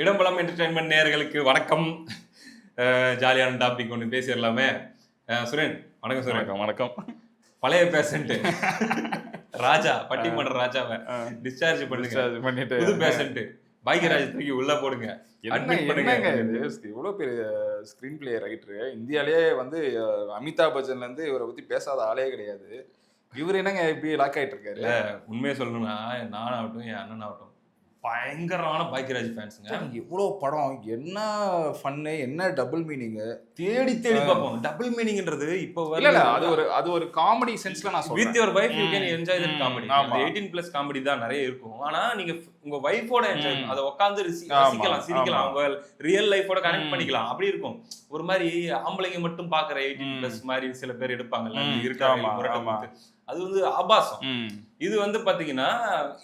இடம்பலம் entertainment நேயர்களுக்கு வணக்கம். ஜாலியான டாபிக் ஒன்று பேசிடலாமே. சுரேன், வணக்கம் சுரேன். வணக்கம் வணக்கம். பழைய பேஷண்ட் ராஜா, பட்டிமன்ற ராஜாவை டிஸ்சார்ஜ் பண்ணிட்டு புது பேஷண்ட் பாக்யராஜ் தூக்கி உள்ள போடுங்க. இவ்வளோ பெரிய ஸ்கிரீன் பிளே ரைட்டரு இந்தியாலேயே வந்து அமிதாப் பச்சன்ல இருந்து இவரை பத்தி பேசாத ஆளே கிடையாது. இவர் என்னங்க இப்படி லாக் ஆயிட்டு இருக்காரு? உண்மையை சொல்லணும்னா நான் ஆகட்டும் என் அண்ணன் ஆகட்டும் பயங்கரமான பாக்யராஜ் ஃபேன்ஸுங்க. இவ்வளோ படம் என்ன ஃபன்னு, என்ன டபுள் மீனிங் தேடி பார்ப்போம். டபுள் மீனிங்ன்றது இப்போ இல்ல, அது ஒரு காமெடி சென்ஸ்ல நான் சொல்றேன். With your wife you can enjoy that comedy. 18+ comedy தான் நிறைய இருக்கும். ஆனா நீங்க உங்க வைஃபோட என்ஜாய் அதை உட்கார்ந்து ரசிக்கலாம், சிரிக்கலாம், அவங்க ரியல் லைஃபோட கனெக்ட் பண்ணிக்கலாம். அப்படி இருக்கும். ஒரு மாதிரி ஆம்பளைங்க மட்டும் பாக்குற 18+ மாதிரி சில பேர் எடுப்பாங்கல்ல, இருக்காங்க. அது வந்து ஆபாசம். இது வந்து பாத்தீங்கன்னா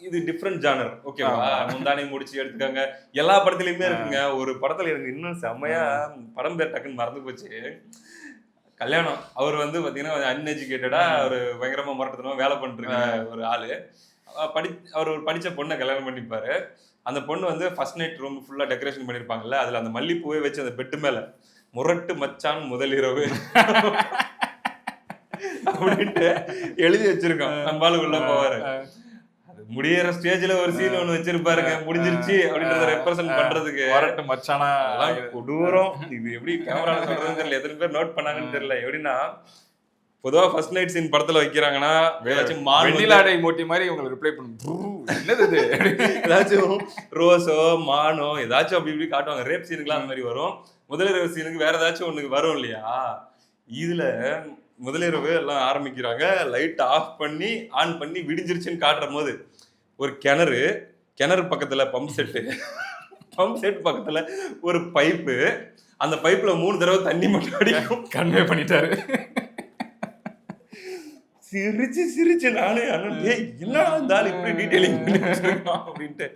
இது டிஃப்ரெண்ட் ஜானர். ஓகேவா? முந்தானை முடிச்சு எடுத்துக்காங்க. எல்லா படத்துலயுமே இருக்குங்க. ஒரு படத்துல எனக்கு இன்னும் செம்மையா படம் பேர் டக்குன்னு மறந்து போச்சு. கல்யாணம். அவர் வந்து பாத்தீங்கன்னா அன்எஜுகேட்டடா ஒரு பயங்கரமா முரட்டத்தனமா வேலை பண்ணிட்டு ஒரு ஆளு. அவர் ஒரு படிச்ச பொண்ணை கல்யாணம் பண்ணிப்பாரு. அந்த பொண்ணு வந்து ஃபர்ஸ்ட் நைட் ரூம் ஃபுல்லா டெக்கரேஷன் பண்ணிருப்பாங்கல்ல, அதுல அந்த மல்லிப்பூவே வச்சு அந்த பெட்டு மேல முரட்டு மச்சான் முதல் இரவு அப்படின்ட்டு எழுதி வச்சிருக்கோம். நம்மளால உள்ள போவாரு. முடியற ஸ்டேஜ்ல ஒரு சீன் ஒண்ணு வச்சிருப்பாருங்க. முடிஞ்சிருச்சு அப்படின்றத ரெப்ரசென்ட் பண்றதுக்கு வரட்டு மச்சானா கொடூரம். இது எப்படி கேமரால சொல்றதுன்னு தெரியல, எத்தனை பேர் நோட் பண்ணாங்கன்னு தெரியல. எப்படின்னா பொதுவா ஃபர்ஸ்ட் நைட் சீன் படத்துல வைக்கிறாங்கன்னா ஏதாச்சும் வெண்ணிலாடை மோட்டி மாதிரி உங்களுக்கு ரிப்ளை பண்ணும். என்னது இது? ஏதாச்சும் ரோஸோ மானோ ஏதாச்சும் அப்படி இப்படி காட்டுவாங்க. ரேப் சீனுக்குலாம் அந்த மாதிரி வரும். முதலிரவு சீனுக்கு வேற ஏதாச்சும் ஒண்ணு வரும் இல்லையா? இதுல முதலிரவு எல்லாம் ஆரம்பிக்கிறாங்க. லைட் ஆஃப் பண்ணி ஆன் பண்ணி விடிஞ்சிருச்சுன்னு காட்டுற போது ஒரு கிணறு பக்கத்துல பம்ப் செட் பக்கத்துல ஒரு பைப்பு, அந்த பைப்ல 3 தடவை தண்ணி மட்டும் அடிக்கும். கன்வே பண்ணிட்டாரு. சிரிச்சு நானே என்னடா இருந்தாலும் இப்படி டீடைலிங் அப்படின்ட்டு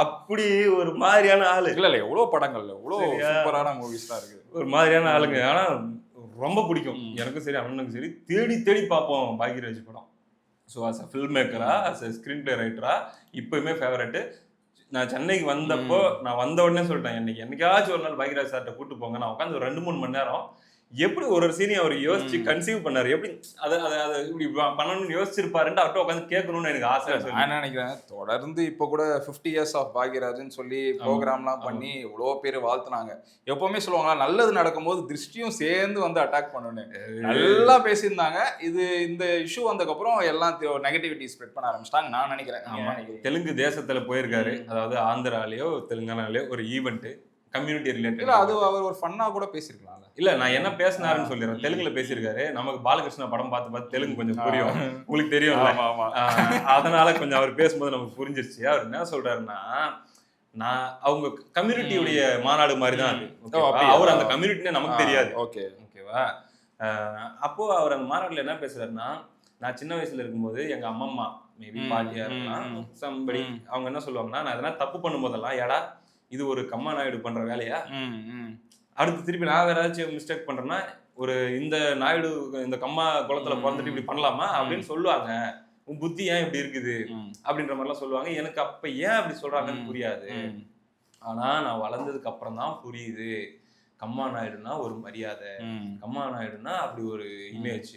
அப்படி ஒரு மாதிரியான ஆளு. இல்ல எவ்வளவு படங்கள்ல எவ்வளவு சூப்பரான மூவிஸ் தான் இருக்கு. ஒரு மாதிரியான ஆளுங்க. ஆனா ரொம்ப பிடிக்கும் எனக்கும் சரி அண்ணனுக்கும் சரி. தேடி பார்ப்போம் பாக்யராஜ் படம். ஸோ அஸ் அ ஃபில்ம் மேக்கரா, அஸ் அ ஸ்கிரீன் பிளே ரைட்டரா இப்பயுமே ஃபேவரட்டு. நான் சென்னைக்கு வந்தப்போ நான் வந்த உடனே சொல்லிட்டேன், என்னைக்காச்சும் ஒரு நாள் பாக்யராஜ் சார்கிட்ட கூட்டு போங்க. நான் உட்காந்து ஒரு 2-3 மணி நேரம் எப்படி ஒரு சீனியை அவர் யோசிச்சு கன்சீவ் பண்ணாரு, எப்படி அதை இப்படி பண்ணணும்னு யோசிச்சிருப்பாருன்ட்டு அவர்கிட்ட உட்காந்து கேட்கணும்னு எனக்கு ஆசை. நான் நினைக்கிறேன் தொடர்ந்து இப்போ கூட 50 years ஆஃப் பாக்யராஜ்னு சொல்லி ப்ரோக்ராம்லாம் பண்ணி இவ்வளோ பேர் வாழ்த்துனாங்க. எப்பவுமே சொல்லுவாங்க நல்லது நடக்கும்போது திருஷ்டியும் சேர்ந்து வந்து அட்டாக் பண்ணணும்னு. நல்லா பேசியிருந்தாங்க. இந்த இஷ்யூ வந்ததுக்கப்புறம் எல்லாம் நெகட்டிவிட்டி ஸ்ப்ரெட் பண்ண ஆரம்பிச்சிட்டாங்க நான் நினைக்கிறேன். தெலுங்கு தேசத்துல போயிருக்காரு. அதாவது ஆந்திராலேயோ தெலுங்கானாலேயோ ஒரு ஈவெண்ட் கம்யூனிட்டி ரிலேட்டட். அது அவர் ஒரு ஃபன்னா கூட பேசியிருக்கலாம். இல்ல நான் என்ன பேசினாருன்னு சொல்லிடுறேன். தெலுங்குல பேசியிருக்காரு. நமக்கு பாலகிருஷ்ணா படம் பார்த்து தெலுங்கு கொஞ்சம் புரியும், உங்களுக்கு தெரியும். அதனால கொஞ்சம் அவர் பேசும்போது நமக்கு புரிஞ்சிருச்சு. அவர் என்ன சொல்றாருன்னா, நான் அவங்க கம்யூனிட்டியுடைய மாநாடு மாதிரி தான் அது. அவர் அந்த கம்யூனிட்டினே நமக்கு தெரியாது. ஓகேவா? அப்போ அவர் அந்த மாநாடுல என்ன பேசுறாருன்னா, நான் சின்ன வயசுல இருக்கும்போது எங்க அம்மம்மா மேபி பாட்டியா இருக்கலாம் சம்படி, அவங்க என்ன சொல்லுவாங்கன்னா, நான் எதனா தப்பு பண்ணும் போதெல்லாம் ஏடா இது ஒரு கம்மா நாயுடு பண்ற வேலையா, அடுத்து திருப்பி நான் வேற ஏதாச்சும் மிஸ்டேக் பண்றேன்னா ஒரு இந்த நாயுடு இந்த கம்மா குளத்துல பிறந்துட்டு இப்படி பண்ணலாமா அப்படின்னு சொல்லுவாங்க. உன் புத்தி ஏன் இப்படி இருக்குது அப்படின்ற மாதிரிலாம் சொல்லுவாங்க. எனக்கு அப்ப ஏன் அப்படி சொல்றாங்கன்னு புரியாது. ஆனா நான் வளர்ந்ததுக்கு அப்புறம் தான் புரியுது. கம்மா நாயுடுனா ஒரு மரியாதை, கம்மா நாயுடுனா அப்படி ஒரு இமேஜ்.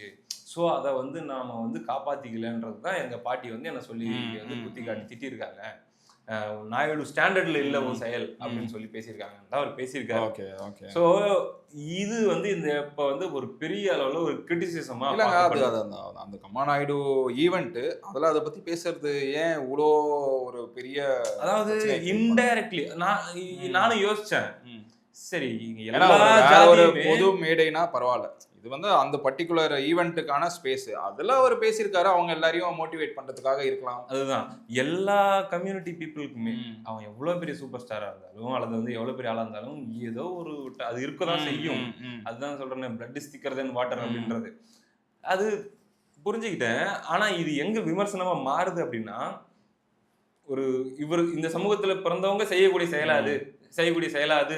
ஸோ அதை வந்து நாம வந்து காப்பாத்திக்கலன்றது தான் எங்க பாட்டி வந்து என்ன சொல்லி வந்து குத்தி காட்டி திட்டிருக்காங்க. நாயுடு ஸ்டாண்டர்ட்ல இல்ல ஒரு செயல் அப்படின்னு சொல்லி பேசியிருக்காங்க. அவர் பேசியிருக்காரு. ஸோ இது வந்து இந்த இப்ப வந்து ஒரு பெரிய அளவுல ஒரு கிரிட்டிசிசமா அந்த கம்மா நாயுடு ஈவெண்ட் அதெல்லாம் அதை பத்தி பேசுறது ஏன் இவ்வளோ ஒரு பெரிய, அதாவது இன்டைரக்ட்லி நானும் யோசிச்சேன். சரி ஒரு பொது மேடைனா பரவாயில்ல, இது வந்து அந்த பர்டிகுலர் ஈவெண்ட்டுக்கான ஸ்பேஸ், அதெல்லாம் அவர் பேசியிருக்காரு. அவங்க எல்லாரையும் மோட்டிவேட் பண்றதுக்காக இருக்கலாம். அதுதான் எல்லா கம்யூனிட்டி பீப்புளுக்குமே அவன் எவ்வளவு பெரிய சூப்பர் ஸ்டாரா இருந்தாலும் அல்லது வந்து எவ்வளவு பெரிய ஆளா இருந்தாலும் ஏதோ ஒரு அது இருக்கதான் செய்யும். அதுதான் சொல்றேன், பிளட் இஸ் திக்கர் தென் வாட்டர் அப்படின்றது. அது புரிஞ்சுக்கிட்டேன். ஆனா இது எங்க விமர்சனமா மாறுது அப்படின்னா, ஒரு இவர் இந்த சமூகத்துல பிறந்தவங்க செய்யக்கூடிய செயலாது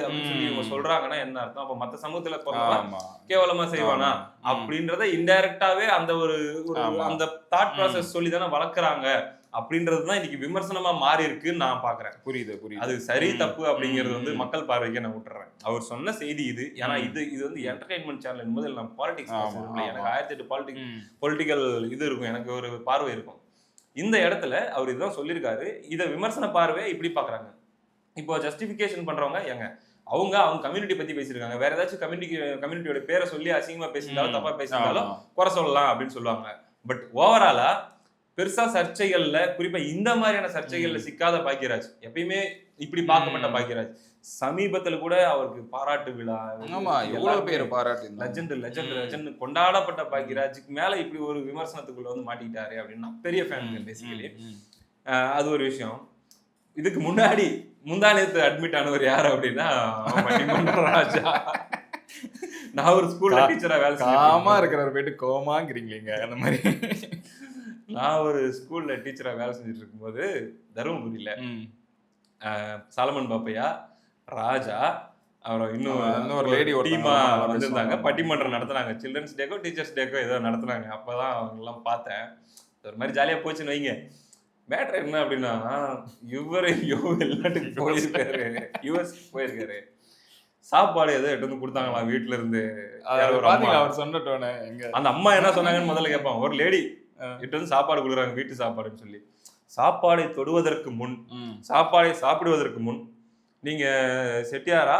அப்படின்னு சொல்லி இவங்க சொல்றாங்கன்னா என்ன அர்த்தம்? அப்ப மத்த சமூகத்துல கேவலமா செய்வானா அப்படின்றத இன்டைரக்டாவே அந்த ஒரு அந்த தாட் ப்ராசஸ் சொல்லி தானே வளர்க்குறாங்க அப்படின்றதுதான் இன்னைக்கு விமர்சனமா மாறி இருக்குன்னு நான் பாக்குறேன். புரியுது. அது சரி தப்பு அப்படிங்கிறது வந்து மக்கள் பார்வைக்கு நான் விட்டுறேன். அவர் சொன்ன செய்தி இது. ஏன்னா இது வந்து என்டர்டைன்மெண்ட் சேனல் என்பது நான் பாலிடிக்ஸ் பேசுறேன். எனக்கு 1008 பொலிட்டிக்கல் இது இருக்கும், எனக்கு ஒரு பார்வை இருக்கும். இந்த இடத்துல அவர் இதுதான் சொல்லியிருக்காரு. இதை விமர்சன பார்வை இப்படி பாக்குறாங்க. இப்போ ஜஸ்டிபிகேஷன் பண்றவங்க ஏங்க அவங்க கம்யூனிட்டி பத்தி பேசியிருக்காங்க, வேற ஏதாச்சும் கம்யூனிட்டியோட பேரை சொல்லி அசிங்கமா பேசியிருந்தாலும் தப்பா பேசியிருந்தாலும் குறை சொல்லலாம் அப்படின்னு சொல்லுவாங்க. பட் ஓவராலா பெருசா சர்ச்சைகள்ல, குறிப்பா இந்த மாதிரியான சர்ச்சைகள்ல சிக்காத பாக்யராஜ், எப்பயுமே இப்படி பார்க்கப்பட்ட பாக்யராஜ், சமீபத்துல கூட அவருக்கு பாராட்டு விழா, எவ்வளவு பேர் பாராட்டு, லெஜெண்ட் கொண்டாடப்பட்ட பாக்யராஜுக்கு மேல இப்படி ஒரு விமர்சனத்துக்குள்ள வந்து மாட்டிக்கிட்டாரு அப்படின்னு பெரிய ஃபேன் பேசிக்கலி. அது ஒரு விஷயம். இதுக்கு முன்னாடி முந்தானேத்து அட்மிட் ஆனவர் யாரு அப்படின்னா பட்டிமன்ற ராஜா. நான் ஒரு ஸ்கூல்ல டீச்சரா வேலை காமா இருக்கிறவர் போயிட்டு கோமாங்கிறீங்களீங்க அந்த மாதிரி. நான் ஒரு ஸ்கூல்ல டீச்சரா வேலை செஞ்சுட்டு இருக்கும்போது தருமபுரியில சாலமன் பாப்பையா, ராஜா, அப்புறம் இன்னும் ஒரு லேடி டீமா வந்திருந்தாங்க. பட்டிமன்றம் நடத்துனாங்க. சில்ட்ரன்ஸ் டேக்கோ டீச்சர்ஸ் டேக்கோ ஏதோ நடத்துனாங்க. அப்பதான் அவங்க எல்லாம் பார்த்தேன். ஒரு மாதிரி ஜாலியா போச்சுன்னு வைங்க. மேட்டர் என்ன அப்படின்னா, இவரு வெளிநாட்டுக்கு போயிருக்காரு, யூஎஸ் போயிருக்காரு. சாப்பாடு ஏதோ எடுத்து வந்து கொடுத்தாங்களா வீட்டுல இருந்து. அவர் சொன்னட்டோன்னு அந்த அம்மா என்ன சொன்னாங்கன்னு முதல்ல கேட்பான். ஒரு லேடி இட்டு வந்து சாப்பாடு கொடுக்குறாங்க, வீட்டு சாப்பாடுன்னு சொல்லி. சாப்பாடை தொடுவதற்கு முன், சாப்பாடை சாப்பிடுவதற்கு முன், நீங்க செட்டியாரா,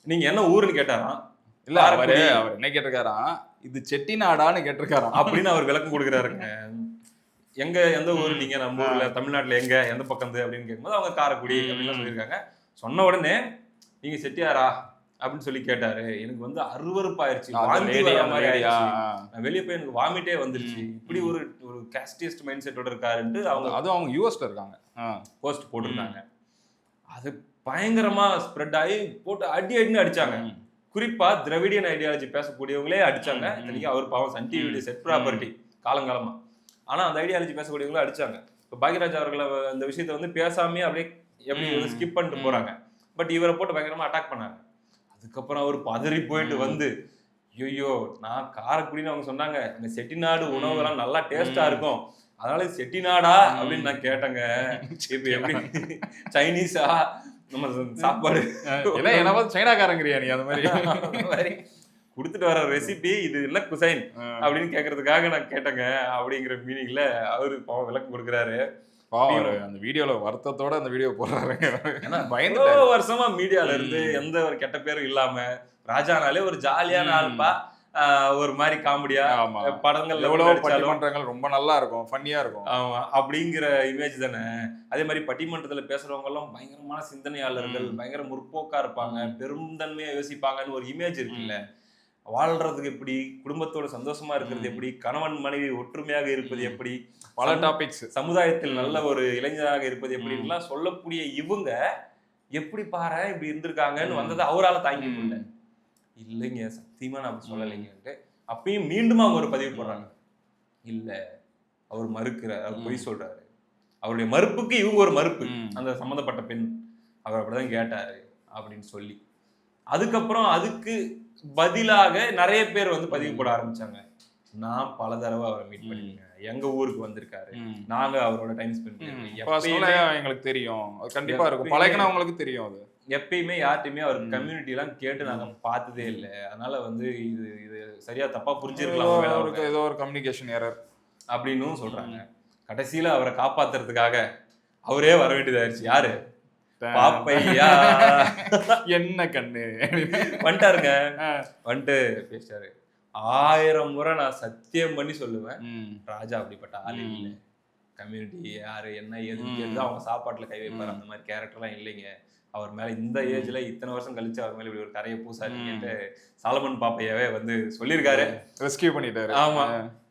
நீங்க என்ன ஊருன்னு கேட்டாராம். இல்ல அவர் என்ன கேட்டிருக்காராம், இது செட்டிநாடான்னு கேட்டிருக்காராம் அப்படின்னு அவர் விளக்கம் கொடுக்குறாருங்க. எந்த ஊரு நீங்க, நம்ம ஊர்ல தமிழ்நாட்டுல எந்த பக்கம் அப்படின்னு கேட்கும்போது அவங்க காரைக்குடி அப்படின்னு சொல்லியிருக்காங்க. சொன்ன உடனே நீங்க செட்டியாரா அப்படின்னு சொல்லி கேட்டாரு. எனக்கு வந்து அருவருப்பாயிருச்சு, வெளியே போய் எனக்கு வாமிட்டே வந்துருச்சு. இப்படி ஒரு காஸ்டியஸ்ட் மைண்ட் செட்டோட இருக்காருன்ட்டு அவங்க யூஎஸ்ல இருக்காங்க போஸ்ட் போட்டிருந்தாங்க. அது பயங்கரமா ஸ்ப்ரெட் ஆகி போட்டு அடின்னு அடிச்சாங்க. குறிப்பா திராவிடியன் ஐடியாலஜி பேசக்கூடியவங்களே அடிச்சாங்க. அவர் பாவம் சன் டிவி செட் ப்ராப்பர்ட்டி காலங்காலமா. ஆனா அந்த ஐடியாலஜி பேசக்கூடியவங்களும் அடிச்சாங்க. இப்போ பாக்யராஜ் அவர்களை அந்த விஷயத்த வந்து பேசாமே அப்படியே எப்படி ஸ்கிப் பண்ணிட்டு போறாங்க. பட் இவரை போட்டு பயங்கரமா அட்டாக் பண்ணாங்க. அதுக்கப்புறம் அவர் பதறி போயிட்டு வந்து, ஐயோ நான் காரைக்குடின்னு அவங்க சொன்னாங்க, இந்த செட்டிநாடு உணவுலாம் நல்லா டேஸ்டா இருக்கும், அதனால செட்டிநாடா அப்படின்னு நான் கேட்டேங்க. இப்ப எப்படி சைனீஸா நம்ம சாப்பாடு சைனாக்காரங்கிறியா நீ அந்த மாதிரி கொடுத்துட்டு வர ரெசிபி இது என்ன குசைன் அப்படின்னு கேட்கறதுக்காக நான் கேட்டேங்க அப்படிங்கிற மீனிங்ல அவரு விளக்கம் கொடுக்குறாரு. அந்த வீடியோல வருத்தத்தோட அந்த வீடியோ போடுறாரு. ஏன்னா பயங்கர வருஷமா மீடியால இருந்து எந்த ஒரு கெட்ட பேரும் இல்லாம, ராஜானாலே ஒரு ஜாலியான ஆள்பா, ஒரு மாதிரி காமெடியா படங்கள்ல எவ்வளவு பட்டிமன்றங்கள் ரொம்ப நல்லா இருக்கும், ஃபன்னியா இருக்கும். ஆமா, அப்படிங்கிற இமேஜ் தானே. அதே மாதிரி பட்டிமன்றத்துல பேசுறவங்க எல்லாம் பயங்கரமான சிந்தனையாளர்கள், பயங்கர முற்போக்கா இருப்பாங்க, பெருந்தன்மையா யோசிப்பாங்கன்னு ஒரு இமேஜ் இருக்குல்ல. வாழ்றதுக்கு எப்படி, குடும்பத்தோட சந்தோஷமா இருக்கிறது எப்படி, கணவன் மனைவி ஒற்றுமையாக இருப்பது எப்படி, பல டாபிக்ஸ், சமுதாயத்தில் நல்ல ஒரு இளைஞராக இருப்பது எப்படின்லாம் சொல்லக்கூடிய இவங்க எப்படி பாரு இப்படி இருந்திருக்காங்கன்னு வந்ததை அவரால் தாங்கி முடியல. இல்லைங்க சத்தியமா நான் சொல்லலைங்கன்ட்டு அப்பயும் மீண்டும் அவங்க ஒரு பதிவு போடுறாங்க. இல்ல அவர் மறுக்கிறார், அவர் பொய் சொல்றாரு. அவருடைய மறுப்புக்கு இவங்க ஒரு மறுப்பு, அந்த சம்மந்தப்பட்ட பெண் அவர் அப்படிதான் கேட்டாரு அப்படின்னு சொல்லி. அதுக்கப்புறம் அதுக்கு பதிலாக நிறைய பேர் வந்து பதிவு போட ஆரம்பிச்சாங்க. நான் பல தடவை அவரை மீட் பண்ணிருக்கேன், எங்க ஊருக்கு வந்திருக்காரு, நாங்க அவரோட டைம் ஸ்பெண்ட் பண்ணிருக்கோம், எங்களுக்கு தெரியும், கண்டிப்பா இருக்கும், பழகினா உங்களுக்கு தெரியும். அது எப்பயுமே யார்ட்டையுமே அவர் கம்யூனிட்டி எல்லாம் கேட்டு நாங்க பார்த்ததே இல்லை. அதனால வந்து இது சரியா தப்பா புரிஞ்சிருக்கலாம், ஏதோ ஒரு கம்யூனிகேஷன் எரர் அப்படின்னு சொல்றாங்க. கடைசியில அவரை காப்பாத்துறதுக்காக அவரே வர வேண்டியதாயிருச்சு. யாரு? பாப்பையா என்ன கண்ணு வந்துட்டாருங்க. வந்துட்டு பேசிட்டாரு. 1000 முறை நான் சத்தியம் பண்ணி சொல்லுவேன், ராஜா அப்படிப்பட்ட ஆளு இல்லை. கம்யூனிட்டி யாரு என்ன ஏது அவங்க சாப்பாட்டுல கை வைப்பாரு, அந்த மாதிரி கேரக்டர்லாம் இல்லைங்க. அவர் மேல இந்த ஏஜ்ல இத்தனை வருஷம் கழிச்சு அவர் மேல இப்படி ஒரு கரையை பூசாருன்னு சாலமன் பாப்பையாவே வந்து சொல்லியிருக்காரு, ரெஸ்கியூ பண்ணிட்டாரு. ஆமா,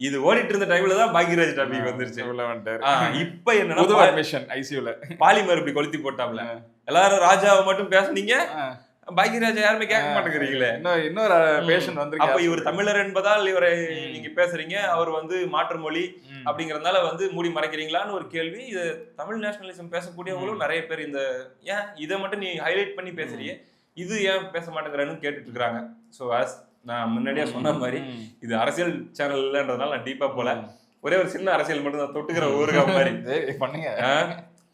இது ஓடிட்டு இருந்த டைம்ல தான் பாக்யராஜ் டாபிக் வந்துருச்சு. இப்ப என்ன ஐசியூல பாலிமர் இப்படி கொளுத்தி போட்டாப்ல. எல்லாரும் ராஜாவை மட்டும் பேசுனீங்க, பாக்யராஜா யாருமே கேட்க மாட்டேங்கிறீங்களே. இன்னொரு பேஷண்ட் வந்து அப்ப இவர் தமிழர் என்பதால் இவரை நீங்க பேசுறீங்க, அவர் வந்து மாற்று மொழி அப்படிங்கறதுனால வந்து மூடி மறைக்கிறீங்களான்னு ஒரு கேள்வி. இது தமிழ் நேஷனலிசம் பேசக்கூடியவங்களும் நிறைய பேர் இந்த ஏன் இதை மட்டும் நீ ஹைலைட் பண்ணி பேசுறீங்க, இது ஏன் பேச மாட்டேங்கிறன்னு கேட்டுட்டு இருக்காங்க. ஸோ நான் முன்னாடியே சொன்ன மாதிரி இது அரசியல் சேனல் இல்லைன்றதுனால நான் டீப்பா போல. ஒரே ஒரு சின்ன அரசியல் மட்டும் தான், தொட்டுக்கிற ஊருகா மாதிரி. பண்ணுங்க.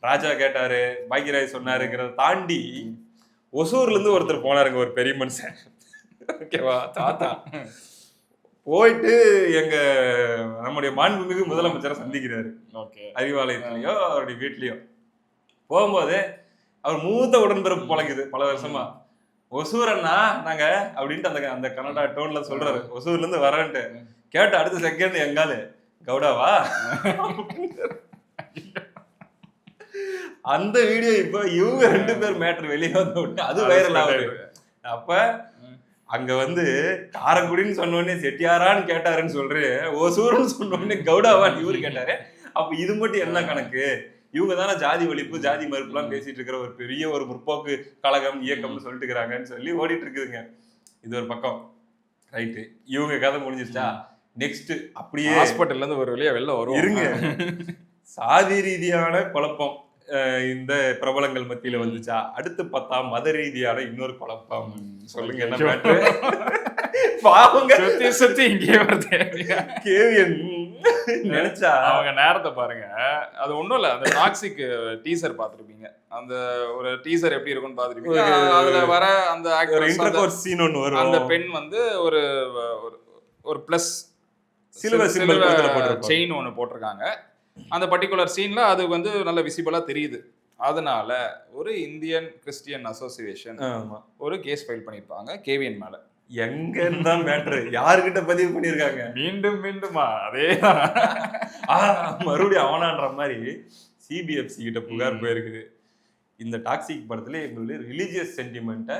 ராஜா கேட்டாரு, பாக்யராஜ் சொன்னாருங்கிறத தாண்டி ஒசூர்ல இருந்து ஒருத்தர் போனாருங்க, ஒரு பெரிய மனுஷன். ஓகேவா, தாத்தா போயிட்டு எங்க நம்முடைய மாண்புமிகு முதலமைச்சரை சந்திக்கிறாரு. அறிவாலயத்திலயோ அவருடைய வீட்லயோ. போகும்போது அவர் மூத்த உடன்பிறப்பு பழகுது பல வருஷமா. ஒசூரண்ணா நாங்க அப்படின்ட்டு அந்த கன்னடா டோன்ல சொல்றாரு, ஒசூர்ல இருந்து வரேன்ட்டு. கேட்ட அடுத்த செகண்ட் எங்காலு கவுடாவா. அந்த வீடியோ இப்ப இவங்க 2 பேர் மேட்டர் வெளியே வந்து விட்டு அது வைரல் ஆகுது. அப்ப அங்க வந்து காரக்குடின்னு சொன்ன உடனே செட்டியாரான்னு கேட்டாருன்னு சொல்றேன், ஒசூர்னு சொன்ன உடனே கவுடாவான்னு இவரு கேட்டாரு. அப்ப இது மட்டும் என்ன கணக்கு? இவங்க தானே ஜாதி ஒழிப்பு ஜாதி மறுப்பு எல்லாம் பேசிட்டு இருக்கிற ஒரு பெரிய ஒரு முற்போக்கு கழகம் இயக்கம்னு சொல்லிட்டு இருக்கிறாங்கன்னு சொல்லி ஓடிட்டு இருக்குதுங்க. இது ஒரு பக்கம் ரைட்டு. இவங்க கதை முடிஞ்சிருச்சா? நெக்ஸ்ட் அப்படியே ஹாஸ்பிட்டல்ல இருந்து ஒரு வழியா வெளில வரும் இருங்க. சாதி ரீதியான குழப்பம் இந்த பிரபலங்கள் மத்தியில வந்துச்சா? அடுத்து பார்த்தா மத ரீதியான இன்னொரு குழப்பம். சொல்லுங்க என்ன மேட்டர்? பாவங்க சுத்தி சுத்தி இங்கே வருது. கேவியன் நினைச்சா அவங்க நேரத்தை பாருங்க. அது ஒண்ணும் இல்ல, அந்த டாக்ஸிக் டீசர் பாத்துருப்பீங்க. அந்த ஒரு டீசர் எப்படி இருக்கும்னு பாத்துருப்பீங்க. அதுல வர அந்த இன்டர்கோர்ஸ் சீன் ஒன்னு வரும். அந்த பெண் வந்து ஒரு ஒரு பிளஸ் சில்வர் செயின் ஒன்னு போட்டிருக்காங்க. அந்த பர்டிகுலர் சீன்ல அது வந்து நல்ல விசிபிளா தெரியுது. அதனால ஒரு இந்தியன் கிறிஸ்டியன் அசோசியேஷன் ஒரு கேஸ் ஃபைல் பண்ணிருப்பாங்க கேவிஎன் மேல. எங்க இருந்தா மேட்ரு யாருகிட்ட பதிவு பண்ணிருக்காங்க? மீண்டும் மீண்டுமா அதே மறுபடியும் அவனான்ற மாதிரி சிபிஎஃப்சி கிட்ட புகார் போயிருக்குது. இந்த டாக்ஸிக் படத்துல எங்களுடைய ரிலீஜியஸ் சென்டிமெண்ட்டை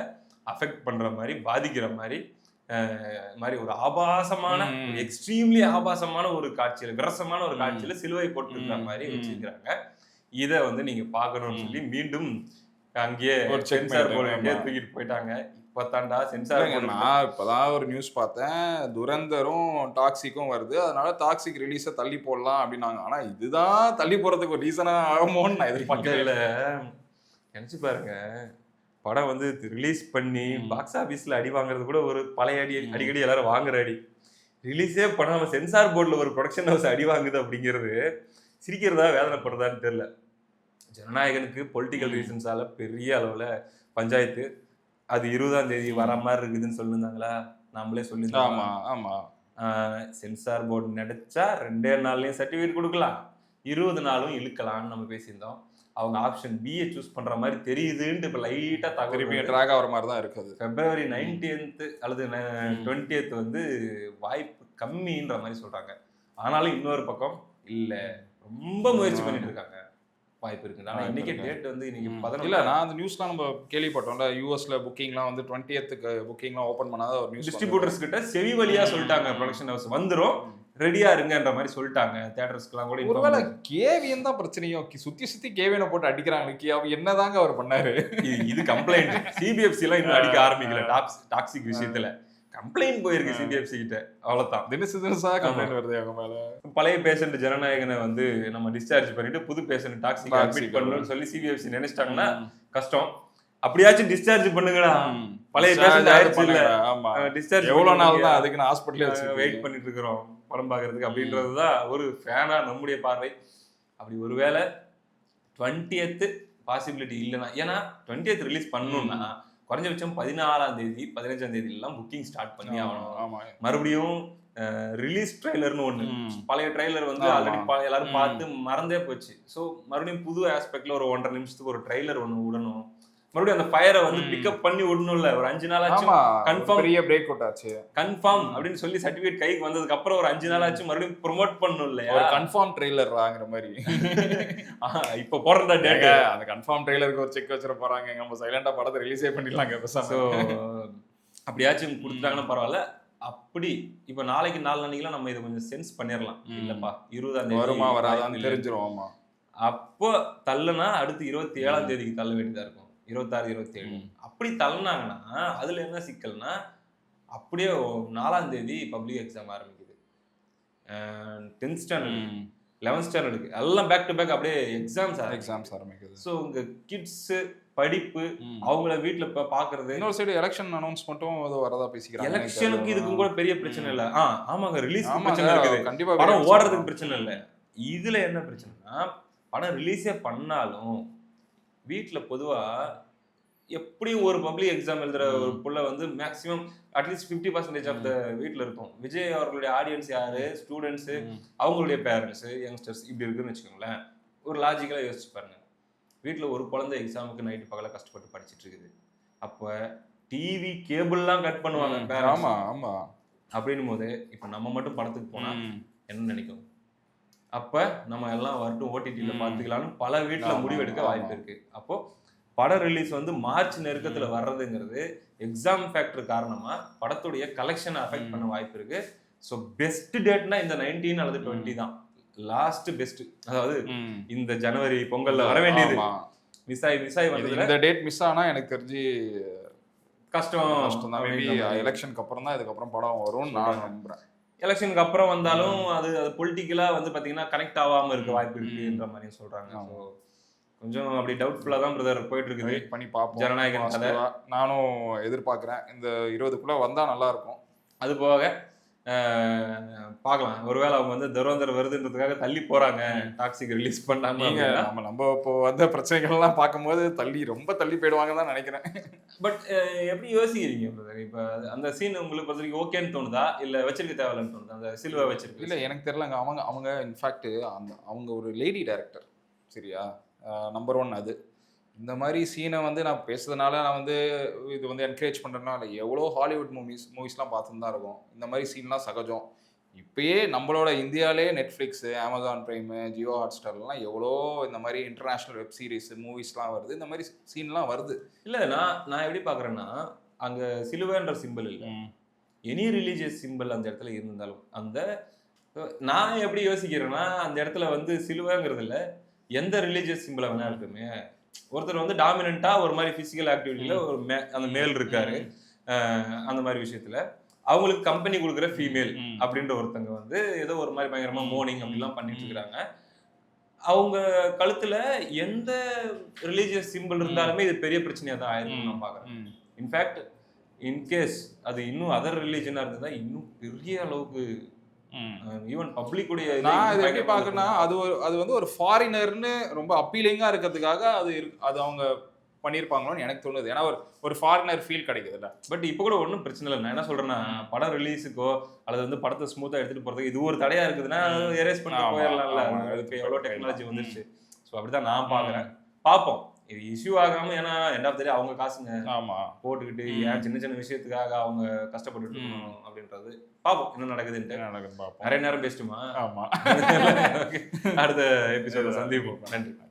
அஃபெக்ட் பண்ற மாதிரி பாதிக்கிற மாதிரி ஒரு ஆபாசமான எக்ஸ்ட்ரீம்லி ஆபாசமான ஒரு காட்சியில விரசமான ஒரு காட்சியில சிலுவை போட்டுருக்கிற மாதிரி வச்சிருக்கிறாங்க. இதை வந்து நீங்க பாக்கணும்னு சொல்லி மீண்டும் அங்கேயே சென்சார் போர்டு தூக்கிட்டு போயிட்டாங்க. இப்பதான்டா சென்சார் போர்டு. நான் இப்பதான் ஒரு நியூஸ் பார்த்தேன், துரந்தரும் டாக்ஸிக்கும் வருது, அதனால டாக்ஸிக் ரிலீஸை தள்ளி போடலாம் அப்படின்னாங்க. ஆனா இதுதான் தள்ளி போறதுக்கு ஒரு ரீசனா ஆகுமோன்னு நான் எதிர்பார்க்கல. நினைச்சு பாருங்க, படம் வந்து ரிலீஸ் பண்ணி பாக்ஸ் ஆபீஸ்ல அடி வாங்குறது கூட ஒரு பழைய அடிக்கடி எல்லாரும் வாங்குற அடி. ரிலீஸே பண்ணாம சென்சார் போர்டுல ஒரு ப்ரொடக்ஷன் ஹவுஸ் அடி வாங்குது அப்படிங்கிறது சிரிக்கிறதா வேதனைப்படுறதான்னு தெரியல. ஜனநாயகனுக்கு பொலிட்டிக்கல் ரீசன்ஸால பெரிய அளவுல பஞ்சாயத்து அது 20ஆம் தேதி வர மாதிரி இருக்குதுன்னு சொல்லியிருந்தாங்களா? நம்மளே சொல்லியிருந்தோம். ஆமா, சென்சார் போர்டு நினைச்சா 2 நாள்லயும் சர்டிபிகேட் கொடுக்கலாம், 20 நாளும் இழுக்கலாம்னு நம்ம பேசியிருந்தோம். அவங்க ஆப்ஷன் பிஏ சூஸ் பண்ற மாதிரி தெரியுதுன்னு இப்ப லைட்டா தகவல் ட்ராக் ஆகிற மாதிரி தான் இருக்குது. February 19th அல்லது 20th வந்து வாய்ப்பு கம்மின்ற மாதிரி சொல்றாங்க. ஆனாலும் இன்னொரு பக்கம் இல்ல, ரொம்ப முயற்சி பண்ணிட்டு இருக்காங்க, வாய்ப்பு இருக்கு. ஆனா இன்னைக்கு டேட் வந்து இன்னைக்கு 11 இல்ல. நான் அந்த நியூஸ்லாம் நம்ம கேள்விப்பட்டோம்ல, யூஎஸ்ல புக்கிங்லாம் வந்து 20th புக்கிங்லாம் ஓபன் பண்ணாத ஒரு நியூஸ். டிஸ்ட்ரிபியூட்டர்ஸ் கிட்ட செவி வழியா சொல்லிட்டாங்க, ப்ரொடக்ஷன் ஹவுஸ் வந்துரும் ரெடியா இருங்கன்ற மாதிரி சொல்லிட்டாங்க. தியேட்டர்ஸ்க்குலாம் கூட. ஒருவேளை கேவியன் தான் பிரச்சனையோ? சுத்தி சுத்தி கேவியனை போட்டு அடிக்கிறாங்க. அவர் என்னதாங்க அவர் பண்ணாரு? இது கம்ப்ளைண்ட். சிபிஎஃப்சி எல்லாம் இன்னும் அடிக்க ஆரம்பிக்கல டாக்ஸிக் விஷயத்துல. கம்ப்ளைண்ட் போயிருக்கு சிபிஎஃப்சி கிட்ட, அவ்வளவுதான். தினசா கம்ப்ளைண்ட் வருது அவங்க மேல. பழைய பேஷண்ட் ஜனநாயகனை வந்து நம்ம டிஸ்சார்ஜ் பண்ணிட்டு புது பேஷண்ட் டாக்ஸிக் அட்மிட் பண்ணணும்னு சொல்லி சிபிஎஃப்சி நினைச்சிட்டாங்கன்னா கஷ்டம். அப்படியாச்சும் டிஸ்சார்ஜ் பண்ணுங்கடா. பழைய பேஷண்ட் ஆயிடுச்சு இல்ல, டிஸ்சார்ஜ் எவ்வளவு நாள் தான் அதுக்கு ஹாஸ்பிட்டல் வெயிட் பண்ணிட்டு இருக்கிறோம் படம் பாக்குறதுக்கு அப்படின்றதுதான் ஒரு ஃபேனா நம்முடைய பார்வை. அப்படி ஒருவேளை 20th பாசிபிலிட்டி இல்லைன்னா, ஏன்னா 20th ரிலீஸ் பண்ணணும்னா குறைஞ்சபட்சம் 14ஆம் தேதி 15ஆம் தேதி எல்லாம் புக்கிங் ஸ்டார்ட் பண்ணி ஆகணும். மறுபடியும் ரிலீஸ் ட்ரெய்லர்னு ஒண்ணு, பழைய ட்ரெய்லர் வந்து ஆல்ரெடி எல்லாரும் பார்த்து மறந்தே போச்சு. ஸோ மறுபடியும் புது ஆஸ்பெக்ட்ல ஒரு 1.5 நிமிஷத்துக்கு ஒரு ட்ரெய்லர் ஒண்ணு விடணும். மறுபடியும் அந்த ஃபயரை வந்து பிக்கப் பண்ணி விடணும்ல. ஒரு 5 நாள் ஆச்சு கன்ஃபார்ம், பெரிய பிரேக் அவுட் ஆச்சு கன்ஃபார்ம் அப்படின்னு சொல்லி சர்டிபிகேட் கைக்கு வந்ததுக்கு அப்புறம் ஒரு 5 நாள் ஆச்சு மறுபடியும் ப்ரோமோட் பண்ணணும் இல்லையா? ஒரு கன்ஃபார்ம் ட்ரெய்லர் வாங்குற மாதிரி. இப்ப போறதா டேட், அந்த கன்ஃபார்ம் ட்ரெய்லருக்கு ஒரு செக் வச்சிர போறாங்க. நம்ம சைலண்டா படத்தை ரிலீஸே பண்ணிடலாங்க. ஸோ அப்படியாச்சும் கொடுத்துட்டாங்கன்னா பரவாயில்ல. அப்படி இப்ப நாளைக்கு 4 நாளைக்குலாம் நம்ம இதை கொஞ்சம் சென்ஸ் பண்ணிடலாம். இல்லப்பா 20ஆம் தேதி வருமா வராதான்னு தெரிஞ்சிரும். ஆமா, அப்போ தள்ளுனா அடுத்து 27ஆம் தேதிக்கு தள்ள வேண்டியதா இருக்கும். 26, 27 அப்படி தள்ளினாங்கன்னா அதுல என்ன சிக்கல்னா, அப்படியே 4ஆம் தேதி பப்ளிக் எக்ஸாம் ஆரம்பிக்குது. 10th ஸ்டாண்டர்ட் 11th ஸ்டாண்டர்டுக்கு எல்லாம் பேக் டு பேக் அப்படியே எக்ஸாம்ஸ் ஆரம்பிக்குது. ஸோ உங்க கிட்ஸ் படிப்பு அவங்கள வீட்டுல இப்ப பாக்குறது. இன்னொரு சைடு எலெக்ஷன் அனௌன்ஸ்மெண்ட்டும் வரதா பேசிக்கிறாங்க. எலெக்ஷனுக்கு இதுக்கும் கூட பெரிய பிரச்சனை இல்ல. ஆமாங்க, ரிலீஸ் பிரச்சனை இருக்குது, கண்டிப்பா படம் ஓடுறதுக்கு பிரச்சனை இல்ல. இதுல என்ன பிரச்சனைனா, படம் ரிலீஸே பண்ணாலும் வீட்டுல பொதுவா எப்படியும் ஒரு பப்ளிக் எக்ஸாம் எழுதுற ஒரு புள்ள வந்து மேக்ஸிமம் அட்லீஸ்ட் 50% ஆஃப் த வீட்டில் இருக்கும். விஜய் அவர்களுடைய ஆடியன்ஸ் யாரு? ஸ்டூடெண்ட்ஸு, அவங்களுடைய பேரண்ட்ஸு, யங்ஸ்டர்ஸ், இப்படி இருக்குன்னு வச்சுக்கோங்களேன். ஒரு லாஜிக்கலாக யோசிச்சு பாருங்க. வீட்டில் ஒரு குழந்தை எக்ஸாமுக்கு நைட்டு பகலாக கஷ்டப்பட்டு படிச்சுட்டு இருக்குது. அப்போ டிவி கேபிள்லாம் கட் பண்ணுவாங்க. ஆமா ஆமா. அப்படின்னும் போது இப்போ நம்ம மட்டும் படத்துக்கு போனால் என்ன நினைக்கும்? அப்போ நம்ம எல்லாம் வரட்டும் ஓடிடியில் பார்த்துக்கலான்னு பல வீட்டில் முடிவெடுக்க வாய்ப்பு இருக்கு. அப்போ படம் ரிலீஸ் வந்து மார்ச் நெருக்கத்துல வர்றதுங்கிறது எக்ஸாம் ஃபேக்டர் காரணமா படத்துடைய கலெக்ஷன் அஃபெக்ட் பண்ண வாய்ப்பு இருக்கு. ஸோ பெஸ்ட் டேட்னா இந்த 19 அல்லது 20 தான் லாஸ்ட் பெஸ்ட். அதாவது இந்த ஜனவரி பொங்கல்ல வர வேண்டியது மிஸ் ஆகி வந்ததுல இந்த டேட் மிஸ் ஆனா எனக்கு தெரிஞ்சு கஷ்டம் தான். மேபி எலெக்ஷனுக்கு அப்புறம் தான் இதுக்கப்புறம் படம் வரும்னு நான் நம்புறேன். எலெக்ஷனுக்கு அப்புறம் வந்தாலும் அது பொலிட்டிக்கலா வந்து பாத்தீங்கன்னா கனெக்ட் ஆகாம இருக்க வாய்ப்பு இருக்குன்ற மாதிரி சொல்றாங்க. ஸோ கொஞ்சம் அப்படி டவுட்ஃபுல்லா தான் பிரதர் போயிட்டு இருக்குது. பண்ணி பார்ப்போம். ஜனநாயகன் கதை நானும் எதிர்பார்க்குறேன். இந்த 20க்குள்ள வந்தா நல்லா இருக்கும். அது போக பார்க்கலாம், ஒருவேளை அவங்க வந்து துரந்தர் வருதுன்றதுக்காக தள்ளி போறாங்க டாக்ஸிக் ரிலீஸ் பண்ணாங்க. நம்ம இப்போ வந்த பிரச்சனைகள்லாம் பார்க்கும்போது ரொம்ப தள்ளி போயிடுவாங்க தான் நினைக்கிறேன். பட் எப்படி யோசிக்கிறீங்க பிரதர்? இப்போ அந்த சீன் உங்களுக்கு பொறுத்த வரைக்கும் ஓகேன்னு தோணுதா இல்ல வச்சிருக்க தேவையில்லைன்னு தோணுதா? அந்த சில்வா வச்சிருக்கு இல்ல எனக்கு தெரியலங்க. அவங்க இன்ஃபேக்ட் அவங்க ஒரு லேடி டைரக்டர், சரியா? நம்பர் 1 அது. இந்த மாதிரி சீனை வந்து நான் பேசுறதுனால நான் வந்து இது வந்து என்கரேஜ் பண்ணுறதுனால எவ்வளோ ஹாலிவுட் மூவிஸ்லாம் பார்த்துன்னு தான் இருக்கும். இந்த மாதிரி சீன்லாம் சகஜம். இப்பயே நம்மளோட இந்தியாவிலே நெட்ஃப்ளிக்ஸு, அமேசான் ப்ரைமு, ஜியோ ஹாட்ஸ்டார்லாம் எவ்வளோ இந்த மாதிரி இன்டர்நேஷ்னல் வெப் சீரிஸ் மூவிஸ்லாம் வருது. இந்த மாதிரி சீன்லாம் வருது. இல்லை நான் எப்படி பார்க்குறேன்னா, அங்கே சிலுவைன்ற சிம்பிள் இல்லை, எனி ரிலீஜியஸ் சிம்பிள் அந்த இடத்துல இருந்தாலும் அந்த நான் எப்படி யோசிக்கிறேன்னா, அந்த இடத்துல வந்து சிலுவைங்கிறது இல்லை, எந்த ரிலீஜியஸ் சிம்பிளை வேணா இருக்குமே. ஒருத்தர் வந்து டாமினண்டா ஒரு மாதிரி பிசிக்கல் ஆக்டிவிட்டியில ஒரு அந்த மேல் இருக்காரு, அந்த மாதிரி விஷயத்துல அவங்களுக்கு கம்பெனி கொடுக்குற ஃபீமேல் அப்படின்ற ஒருத்தங்க வந்து ஏதோ ஒரு மாதிரி பயங்கரமா மோர்னிங் அப்படிலாம் பண்ணிட்டு இருக்காங்க. அவங்க கழுத்துல எந்த ரிலீஜியஸ் சிம்பிள் இருந்தாலுமே இது பெரிய பிரச்சனையா தான் ஆயிருக்கும் நான் பாக்குறேன். இன்ஃபேக்ட் இன்கேஸ் அது இன்னும் அதர் ரிலீஜனா இருந்ததா இன்னும் பெரிய அளவுக்கு ஈவன் பப்ளிக் உடைய நான் இதை எப்படி பார்க்கறேன்னா, அது வந்து ஒரு ஃபாரினர்னு ரொம்ப அப்பீலிங்கா இருக்கிறதுக்காக அது அவங்க பண்ணியிருப்பாங்களோன்னு எனக்கு தோணுது. ஏன்னா ஒரு ஃபாரினர் ஃபீல் கிடைக்குதுல்ல. பட் இப்போ கூட ஒன்றும் பிரச்சனை இல்லை. நான் என்ன சொல்றேன்னா, படம் ரிலீஸுக்கோ அல்லது வந்து படத்தை ஸ்மூத்தா எடுத்துட்டு போறதுக்கு இது ஒரு தடையா இருக்குதுன்னா எரேஸ் பண்ணி போயிடலாம்ல. அதுக்கு எவ்வளோ டெக்னாலஜி வந்துருச்சு. ஸோ அப்படிதான் நான் பார்க்குறேன். பார்ப்போம், இது இஷ்யூ ஆகாம. ஏன்னா எண்ட் ஆஃப் த டே அவங்க காசுங்க போட்டுக்கிட்டு ஏன் சின்ன சின்ன விஷயத்துக்காக அவங்க கஷ்டப்பட்டுட்டு இருக்கணும் அப்படின்றது. பார்ப்போம் என்ன நடக்குதுன்ட்டு. நிறைய நேரம் பேசிட்டுமா? ஆமா. அடுத்த எபிசோட சந்திப்போம். நன்றி.